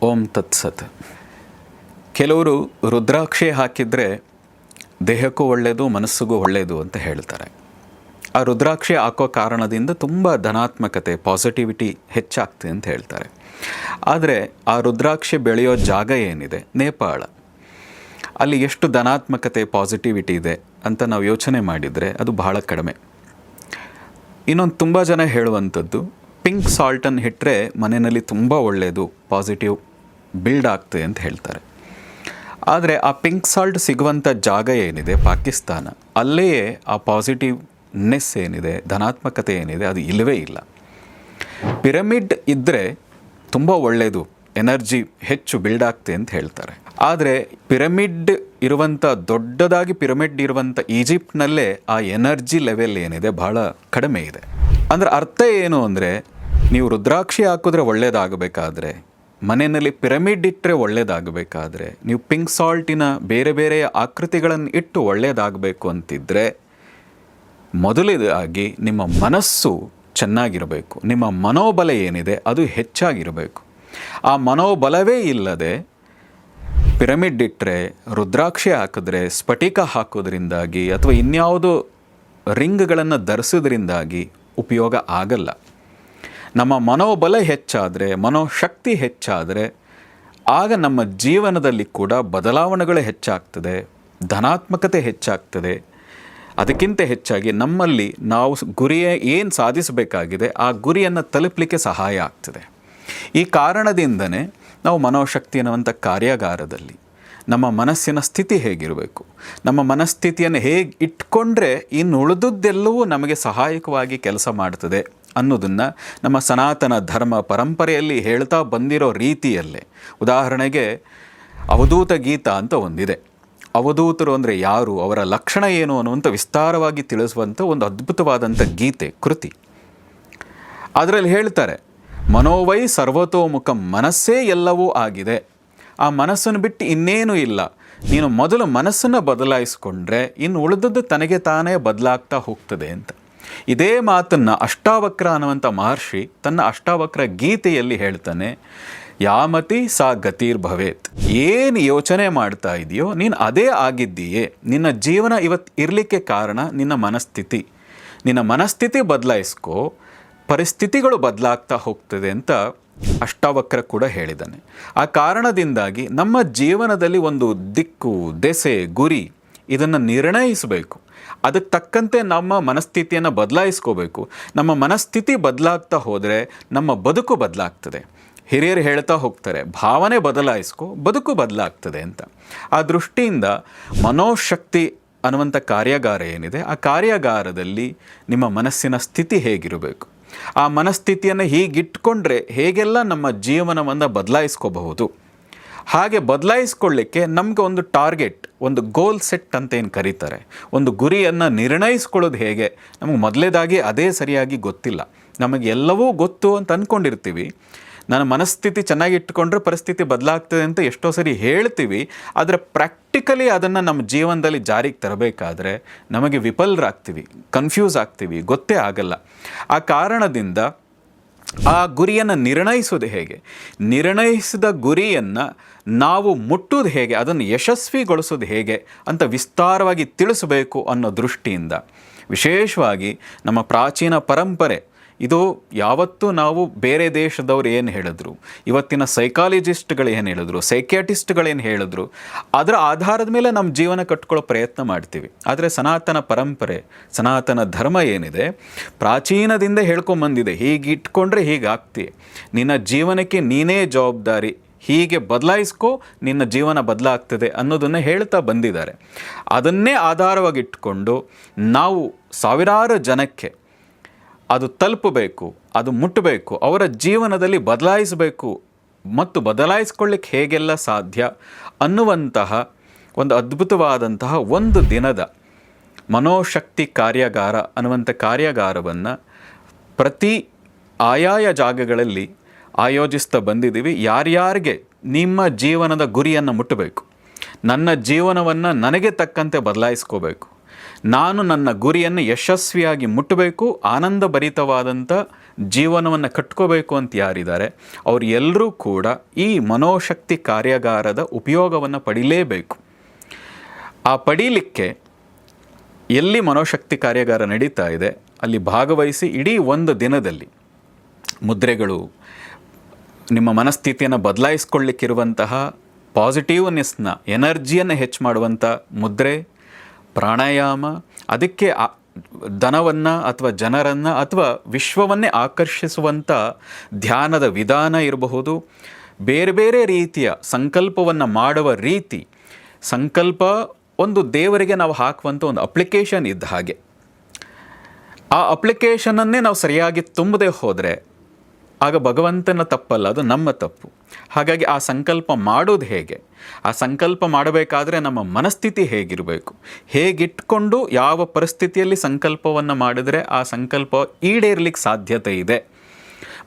ಓಂ ತತ್ಸತ್. ಕೆಲವರು ರುದ್ರಾಕ್ಷಿ ಹಾಕಿದರೆ ದೇಹಕ್ಕೂ ಒಳ್ಳೆಯದು, ಮನಸ್ಸಿಗೂ ಒಳ್ಳೆಯದು ಅಂತ ಹೇಳ್ತಾರೆ. ಆ ರುದ್ರಾಕ್ಷಿ ಹಾಕೋ ಕಾರಣದಿಂದ ತುಂಬ ಧನಾತ್ಮಕತೆ, ಪಾಸಿಟಿವಿಟಿ ಹೆಚ್ಚಾಗ್ತದೆ ಅಂತ ಹೇಳ್ತಾರೆ. ಆದರೆ ಆ ರುದ್ರಾಕ್ಷಿ ಬೆಳೆಯೋ ಜಾಗ ಏನಿದೆ, ನೇಪಾಳ, ಅಲ್ಲಿ ಎಷ್ಟು ಧನಾತ್ಮಕತೆ, ಪಾಸಿಟಿವಿಟಿ ಇದೆ ಅಂತ ನಾವು ಯೋಚನೆ ಮಾಡಿದರೆ ಅದು ಬಹಳ ಕಡಿಮೆ. ಇನ್ನೊಂದು ತುಂಬ ಜನ ಹೇಳುವಂಥದ್ದು, ಪಿಂಕ್ ಸಾಲ್ಟನ್ನು ಇಟ್ಟರೆ ಮನೆಯಲ್ಲಿ ತುಂಬ ಒಳ್ಳೆಯದು, ಪಾಸಿಟಿವ್ ಬಿಲ್ಡ್ ಆಗ್ತದೆ ಅಂತ ಹೇಳ್ತಾರೆ. ಆದರೆ ಆ ಪಿಂಕ್ ಸಾಲ್ಟ್ ಸಿಗುವಂಥ ಜಾಗ ಏನಿದೆ, ಪಾಕಿಸ್ತಾನ, ಅಲ್ಲಿಯೇ ಆ ಪಾಸಿಟಿವ್ನೆಸ್ ಏನಿದೆ, ಧನಾತ್ಮಕತೆ ಏನಿದೆ, ಅದು ಇಲ್ಲವೇ ಇಲ್ಲ. ಪಿರಮಿಡ್ ಇದ್ದರೆ ತುಂಬ ಒಳ್ಳೆಯದು, ಎನರ್ಜಿ ಹೆಚ್ಚು ಬಿಲ್ಡ್ ಆಗ್ತದೆ ಅಂತ ಹೇಳ್ತಾರೆ. ಆದರೆ ಪಿರಮಿಡ್ ಇರುವಂಥ, ದೊಡ್ಡದಾಗಿ ಪಿರಮಿಡ್ ಇರುವಂಥ ಈಜಿಪ್ಟ್ನಲ್ಲೇ ಆ ಎನರ್ಜಿ ಲೆವೆಲ್ ಏನಿದೆ ಭಾಳ ಕಡಿಮೆ ಇದೆ. ಅಂದರೆ ಅರ್ಥ ಏನು ಅಂದರೆ, ನೀವು ರುದ್ರಾಕ್ಷಿ ಹಾಕಿದ್ರೆ ಒಳ್ಳೆಯದಾಗಬೇಕಾದ್ರೆ, ಮನೆಯಲ್ಲಿ ಪಿರಮಿಡ್ ಇಟ್ಟರೆ ಒಳ್ಳೆಯದಾಗಬೇಕಾದ್ರೆ, ನೀವು ಪಿಂಕ್ ಸಾಲ್ಟಿನ ಬೇರೆ ಬೇರೆಯ ಆಕೃತಿಗಳನ್ನು ಇಟ್ಟು ಒಳ್ಳೆಯದಾಗಬೇಕು ಅಂತಿದ್ದರೆ, ಮೊದಲನೇದಾಗಿ ನಿಮ್ಮ ಮನಸ್ಸು ಚೆನ್ನಾಗಿರಬೇಕು, ನಿಮ್ಮ ಮನೋಬಲ ಏನಿದೆ ಅದು ಹೆಚ್ಚಾಗಿರಬೇಕು. ಆ ಮನೋಬಲವೇ ಇಲ್ಲದೆ ಪಿರಮಿಡ್ ಇಟ್ಟರೆ, ರುದ್ರಾಕ್ಷಿ ಹಾಕಿದ್ರೆ, ಸ್ಫಟಿಕ ಹಾಕೋದ್ರಿಂದಾಗಿ ಅಥವಾ ಇನ್ಯಾವುದೋ ರಿಂಗ್ಗಳನ್ನು ಧರಿಸೋದ್ರಿಂದಾಗಿ ಉಪಯೋಗ ಆಗಲ್ಲ. ನಮ್ಮ ಮನೋಬಲ ಹೆಚ್ಚಾದರೆ, ಮನೋಶಕ್ತಿ ಹೆಚ್ಚಾದರೆ, ಆಗ ನಮ್ಮ ಜೀವನದಲ್ಲಿ ಕೂಡ ಬದಲಾವಣೆಗಳು ಹೆಚ್ಚಾಗ್ತದೆ, ಧನಾತ್ಮಕತೆ ಹೆಚ್ಚಾಗ್ತದೆ. ಅದಕ್ಕಿಂತ ಹೆಚ್ಚಾಗಿ ನಮ್ಮಲ್ಲಿ ನಾವು ಗುರಿಯೇ ಏನು ಸಾಧಿಸಬೇಕಾಗಿದೆ ಆ ಗುರಿಯನ್ನು ತಲುಪಲಿಕ್ಕೆ ಸಹಾಯ ಆಗ್ತದೆ. ಈ ಕಾರಣದಿಂದನೇ ನಾವು ಮನೋಶಕ್ತಿ ಅನ್ನುವಂಥ ಕಾರ್ಯಾಗಾರದಲ್ಲಿ ನಮ್ಮ ಮನಸ್ಸಿನ ಸ್ಥಿತಿ ಹೇಗಿರಬೇಕು, ನಮ್ಮ ಮನಸ್ಥಿತಿಯನ್ನು ಹೇಗೆ ಇಟ್ಕೊಂಡ್ರೆ ಇನ್ನು ಉಳಿದದ್ದೆಲ್ಲವೂ ನಮಗೆ ಸಹಾಯಕವಾಗಿ ಕೆಲಸ ಮಾಡ್ತದೆ ಅನ್ನೋದನ್ನು ನಮ್ಮ ಸನಾತನ ಧರ್ಮ ಪರಂಪರೆಯಲ್ಲಿ ಹೇಳ್ತಾ ಬಂದಿರೋ ರೀತಿಯಲ್ಲೇ, ಉದಾಹರಣೆಗೆ ಅವಧೂತ ಗೀತ ಅಂತ ಒಂದಿದೆ. ಅವಧೂತರು ಅಂದರೆ ಯಾರು, ಅವರ ಲಕ್ಷಣ ಏನು ಅನ್ನುವಂಥ ವಿಸ್ತಾರವಾಗಿ ತಿಳಿಸುವಂಥ ಒಂದು ಅದ್ಭುತವಾದಂಥ ಗೀತೆ, ಕೃತಿ. ಅದರಲ್ಲಿ ಹೇಳ್ತಾರೆ, ಮನೋವೈ ಸರ್ವತೋಮುಖಂ, ಮನಸ್ಸೇ ಎಲ್ಲವೂ ಆಗಿದೆ, ಆ ಮನಸ್ಸನ್ನು ಬಿಟ್ಟು ಇನ್ನೇನೂ ಇಲ್ಲ. ನೀನು ಮೊದಲು ಮನಸ್ಸನ್ನು ಬದಲಾಯಿಸ್ಕೊಂಡ್ರೆ ಇನ್ನು ಉಳಿದದ್ದು ತನಗೆ ತಾನೇ ಬದಲಾಗ್ತಾ ಹೋಗ್ತದೆ ಅಂತ. ಇದೇ ಮಾತನ್ನು ಅಷ್ಟಾವಕ್ರ ಅನ್ನುವಂಥ ಮಹರ್ಷಿ ತನ್ನ ಅಷ್ಟಾವಕ್ರ ಗೀತೆಯಲ್ಲಿ ಹೇಳ್ತಾನೆ, ಯಾಮತಿ ಸಾ ಗತಿರ್ಭವೇತ್. ಏನು ಯೋಚನೆ ಮಾಡ್ತಾ ಇದೆಯೋ ನೀನು ಅದೇ ಆಗಿದ್ದೀಯೇ. ನಿನ್ನ ಜೀವನ ಇವತ್ತು ಇರಲಿಕ್ಕೆ ಕಾರಣ ನಿನ್ನ ಮನಸ್ಥಿತಿ. ನಿನ್ನ ಮನಸ್ಥಿತಿ ಬದಲಾಯಿಸ್ಕೋ, ಪರಿಸ್ಥಿತಿಗಳು ಬದಲಾಗ್ತಾ ಹೋಗ್ತದೆ ಅಂತ ಅಷ್ಟಾವಕ್ರ ಕೂಡ ಹೇಳಿದ್ದಾನೆ. ಆ ಕಾರಣದಿಂದಾಗಿ ನಮ್ಮ ಜೀವನದಲ್ಲಿ ಒಂದು ದಿಕ್ಕು, ದೆಸೆ, ಗುರಿ ಇದನ್ನು ನಿರ್ಣಯಿಸಬೇಕು. ಅದಕ್ಕೆ ತಕ್ಕಂತೆ ನಮ್ಮ ಮನಸ್ಥಿತಿಯನ್ನು ಬದಲಾಯಿಸ್ಕೋಬೇಕು. ನಮ್ಮ ಮನಸ್ಥಿತಿ ಬದಲಾಗ್ತಾ ಹೋದರೆ ನಮ್ಮ ಬದುಕು ಬದಲಾಗ್ತದೆ. ಹಿರಿಯರು ಹೇಳ್ತಾ ಹೋಗ್ತಾರೆ, ಭಾವನೆ ಬದಲಾಯಿಸ್ಕೋ, ಬದುಕು ಬದಲಾಗ್ತದೆ ಅಂತ. ಆ ದೃಷ್ಟಿಯಿಂದ ಮನೋಶಕ್ತಿ ಅನ್ನುವಂಥ ಕಾರ್ಯಾಗಾರ ಏನಿದೆ, ಆ ಕಾರ್ಯಾಗಾರದಲ್ಲಿ ನಿಮ್ಮ ಮನಸ್ಸಿನ ಸ್ಥಿತಿ ಹೇಗಿರಬೇಕು, ಆ ಮನಸ್ಥಿತಿಯನ್ನು ಹೀಗಿಟ್ಕೊಂಡ್ರೆ ಹೇಗೆಲ್ಲ ನಮ್ಮ ಜೀವನವನ್ನು ಬದಲಾಯಿಸ್ಕೋಬಹುದು. ಹಾಗೆ ಬದಲಾಯಿಸ್ಕೊಳ್ಳಿಕ್ಕೆ ನಮಗೆ ಒಂದು ಟಾರ್ಗೆಟ್, ಒಂದು ಗೋಲ್ ಸೆಟ್ ಅಂತ ಏನು ಕರೀತಾರೆ, ಒಂದು ಗುರಿಯನ್ನು ನಿರ್ಣಯಿಸ್ಕೊಳ್ಳೋದು ಹೇಗೆ, ನಮಗೆ ಮೊದಲೇದಾಗಿ ಅದೇ ಸರಿಯಾಗಿ ಗೊತ್ತಿಲ್ಲ. ನಮಗೆ ಎಲ್ಲವೂ ಗೊತ್ತು ಅಂತ ಅಂದ್ಕೊಂಡಿರ್ತೀವಿ. ನನ್ನ ಮನಸ್ಥಿತಿ ಚೆನ್ನಾಗಿಟ್ಕೊಂಡ್ರೆ ಪರಿಸ್ಥಿತಿ ಬದಲಾಗ್ತದೆ ಅಂತ ಎಷ್ಟೋ ಸರಿ ಹೇಳ್ತೀವಿ. ಆದರೆ ಪ್ರಾಕ್ಟಿಕಲಿ ಅದನ್ನು ನಮ್ಮ ಜೀವನದಲ್ಲಿ ಜಾರಿಗೆ ತರಬೇಕಾದ್ರೆ ನಮಗೆ ವಿಫಲರಾಗ್ತೀವಿ, ಕನ್ಫ್ಯೂಸ್ ಆಗ್ತೀವಿ, ಗೊತ್ತೇ ಆಗಲ್ಲ. ಆ ಕಾರಣದಿಂದ ಆ ಗುರಿಯನ್ನು ನಿರ್ಣಯಿಸೋದು ಹೇಗೆ, ನಿರ್ಣಯಿಸಿದ ಗುರಿಯನ್ನು ನಾವು ಮುಟ್ಟೋದು ಹೇಗೆ, ಅದನ್ನು ಯಶಸ್ವಿಗೊಳಿಸೋದು ಹೇಗೆ ಅಂತ ವಿಸ್ತಾರವಾಗಿ ತಿಳಿಸಬೇಕು ಅನ್ನೋ ದೃಷ್ಟಿಯಿಂದ ವಿಶೇಷವಾಗಿ ನಮ್ಮ ಪ್ರಾಚೀನ ಪರಂಪರೆ ಇದು ಯಾವತ್ತೂ ನಾವು ಬೇರೆ ದೇಶದವ್ರು ಏನು ಹೇಳಿದ್ರು, ಇವತ್ತಿನ ಸೈಕಾಲಜಿಸ್ಟ್ಗಳು ಏನು ಹೇಳಿದ್ರು, ಸೈಕ್ಯಾಟಿಸ್ಟ್ಗಳೇನು ಹೇಳಿದ್ರು, ಅದರ ಆಧಾರದ ಮೇಲೆ ನಮ್ಮ ಜೀವನ ಕಟ್ಕೊಳ್ಳೋ ಪ್ರಯತ್ನ ಮಾಡ್ತೀವಿ. ಆದರೆ ಸನಾತನ ಪರಂಪರೆ, ಸನಾತನ ಧರ್ಮ ಏನಿದೆ, ಪ್ರಾಚೀನದಿಂದ ಹೇಳ್ಕೊಂಬಂದಿದೆ, ಹೀಗೆ ಇಟ್ಕೊಂಡ್ರೆ ಹೀಗಾಗ್ತಿ, ನಿನ್ನ ಜೀವನಕ್ಕೆ ನೀನೇ ಜವಾಬ್ದಾರಿ, ಹೀಗೆ ಬದಲಾಯಿಸ್ಕೋ, ನಿನ್ನ ಜೀವನ ಬದಲಾಗ್ತದೆ ಅನ್ನೋದನ್ನು ಹೇಳ್ತಾ ಬಂದಿದ್ದಾರೆ. ಅದನ್ನೇ ಆಧಾರವಾಗಿಟ್ಕೊಂಡು ನಾವು ಸಾವಿರಾರು ಜನಕ್ಕೆ ಅದು ತಲುಪಬೇಕು, ಅದು ಮುಟ್ಟಬೇಕು, ಅವರ ಜೀವನದಲ್ಲಿ ಬದಲಾಯಿಸಬೇಕು ಮತ್ತು ಬದಲಾಯಿಸ್ಕೊಳ್ಳಿಕ್ಕೆ ಹೇಗೆಲ್ಲ ಸಾಧ್ಯ ಅನ್ನುವಂತಹ ಒಂದು ಅದ್ಭುತವಾದಂತಹ ಒಂದು ದಿನದ ಮನೋಶಕ್ತಿ ಕಾರ್ಯಾಗಾರ ಅನ್ನುವಂಥ ಕಾರ್ಯಾಗಾರವನ್ನು ಪ್ರತಿ ಆಯಾಯ ಜಾಗಗಳಲ್ಲಿ ಆಯೋಜಿಸ್ತಾ ಬಂದಿದ್ದೀವಿ. ಯಾರ್ಯಾರಿಗೆ ನಿಮ್ಮ ಜೀವನದ ಗುರಿಯನ್ನು ಮುಟ್ಟಬೇಕು, ನನ್ನ ಜೀವನವನ್ನು ನನಗೆ ತಕ್ಕಂತೆ ಬದಲಾಯಿಸ್ಕೋಬೇಕು, ನಾನು ನನ್ನ ಗುರಿಯನ್ನು ಯಶಸ್ವಿಯಾಗಿ ಮುಟ್ಟಬೇಕು, ಆನಂದಭರಿತವಾದಂಥ ಜೀವನವನ್ನು ಕಟ್ಕೋಬೇಕು ಅಂತ ಯಾರಿದ್ದಾರೆ ಅವ್ರು ಎಲ್ಲರೂ ಕೂಡ ಈ ಮನೋಶಕ್ತಿ ಕಾರ್ಯಾಗಾರದ ಉಪಯೋಗವನ್ನು ಪಡಿಲೇಬೇಕು. ಆ ಪಡೀಲಿಕ್ಕೆ ಎಲ್ಲಿ ಮನೋಶಕ್ತಿ ಕಾರ್ಯಾಗಾರ ನಡೀತಾ ಇದೆ ಅಲ್ಲಿ ಭಾಗವಹಿಸಿ ಇಡೀ ಒಂದು ದಿನದಲ್ಲಿ ಮುದ್ರೆಗಳು, ನಿಮ್ಮ ಮನಸ್ಥಿತಿಯನ್ನು ಬದಲಾಯಿಸ್ಕೊಳ್ಳಿಕ್ಕಿರುವಂತಹ ಪಾಸಿಟಿವ್ನೆಸ್ನ ಎನರ್ಜಿಯನ್ನು ಹೆಚ್ಚು ಮಾಡುವಂಥ ಮುದ್ರೆ, ಪ್ರಾಣಾಯಾಮ, ಅದಕ್ಕೆ ಧನವನ್ನು ಅಥವಾ ಜನರನ್ನು ಅಥವಾ ವಿಶ್ವವನ್ನೇ ಆಕರ್ಷಿಸುವಂಥ ಧ್ಯಾನದ ವಿಧಾನ ಇರಬಹುದು, ಬೇರೆ ಬೇರೆ ರೀತಿಯ ಸಂಕಲ್ಪವನ್ನು ಮಾಡುವ ರೀತಿ. ಸಂಕಲ್ಪ ಒಂದು ದೇವರಿಗೆ ನಾವು ಹಾಕುವಂಥ ಒಂದು ಅಪ್ಲಿಕೇಶನ್ ಇದ್ದ ಹಾಗೆ. ಆ ಅಪ್ಲಿಕೇಶನನ್ನೇ ನಾವು ಸರಿಯಾಗಿ ತುಂಬದೆ ಹೋದರೆ ಆಗ ಭಗವಂತನ ತಪ್ಪಲ್ಲ, ಅದು ನಮ್ಮ ತಪ್ಪು. ಹಾಗಾಗಿ ಆ ಸಂಕಲ್ಪ ಮಾಡೋದು ಹೇಗೆ, ಆ ಸಂಕಲ್ಪ ಮಾಡಬೇಕಾದ್ರೆ ನಮ್ಮ ಮನಸ್ಥಿತಿ ಹೇಗಿರಬೇಕು, ಹೇಗಿಟ್ಕೊಂಡು ಯಾವ ಪರಿಸ್ಥಿತಿಯಲ್ಲಿ ಸಂಕಲ್ಪವನ್ನು ಮಾಡಿದರೆ ಆ ಸಂಕಲ್ಪ ಈಡೇರಲಿಕ್ಕೆ ಸಾಧ್ಯತೆ ಇದೆ,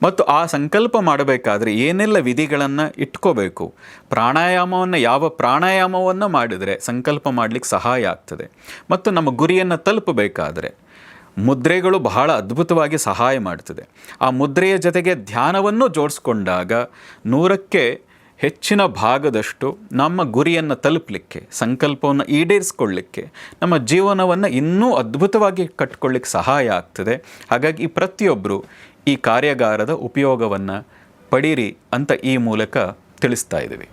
ಮತ್ತು ಆ ಸಂಕಲ್ಪ ಮಾಡಬೇಕಾದ್ರೆ ಏನೆಲ್ಲ ವಿಧಿಗಳನ್ನು ಇಟ್ಕೋಬೇಕು, ಪ್ರಾಣಾಯಾಮವನ್ನು ಯಾವ ಪ್ರಾಣಾಯಾಮವನ್ನು ಮಾಡಿದರೆ ಸಂಕಲ್ಪ ಮಾಡಲಿಕ್ಕೆ ಸಹಾಯ ಆಗ್ತದೆ, ಮತ್ತು ನಮ್ಮ ಗುರಿಯನ್ನು ತಲುಪಬೇಕಾದ್ರೆ ಮುದ್ರೆಗಳು ಬಹಳ ಅದ್ಭುತವಾಗಿ ಸಹಾಯ ಮಾಡ್ತದೆ. ಆ ಮುದ್ರೆಯ ಜೊತೆಗೆ ಧ್ಯಾನವನ್ನು ಜೋಡಿಸ್ಕೊಂಡಾಗ 100ಕ್ಕೆ ಹೆಚ್ಚಿನ ಭಾಗದಷ್ಟು ನಮ್ಮ ಗುರಿಯನ್ನು ತಲುಪಲಿಕ್ಕೆ, ಸಂಕಲ್ಪವನ್ನು ಈಡೇರಿಸ್ಕೊಳ್ಳಿಕ್ಕೆ, ನಮ್ಮ ಜೀವನವನ್ನು ಇನ್ನೂ ಅದ್ಭುತವಾಗಿ ಕಟ್ಕೊಳ್ಳಿಕ್ಕೆ ಸಹಾಯ ಆಗ್ತದೆ. ಹಾಗಾಗಿ ಈ ಪ್ರತಿಯೊಬ್ಬರು ಈ ಕಾರ್ಯಾಗಾರದ ಉಪಯೋಗವನ್ನು ಪಡೀರಿ ಅಂತ ಈ ಮೂಲಕ ತಿಳಿಸ್ತಾ ಇದ್ದೀವಿ.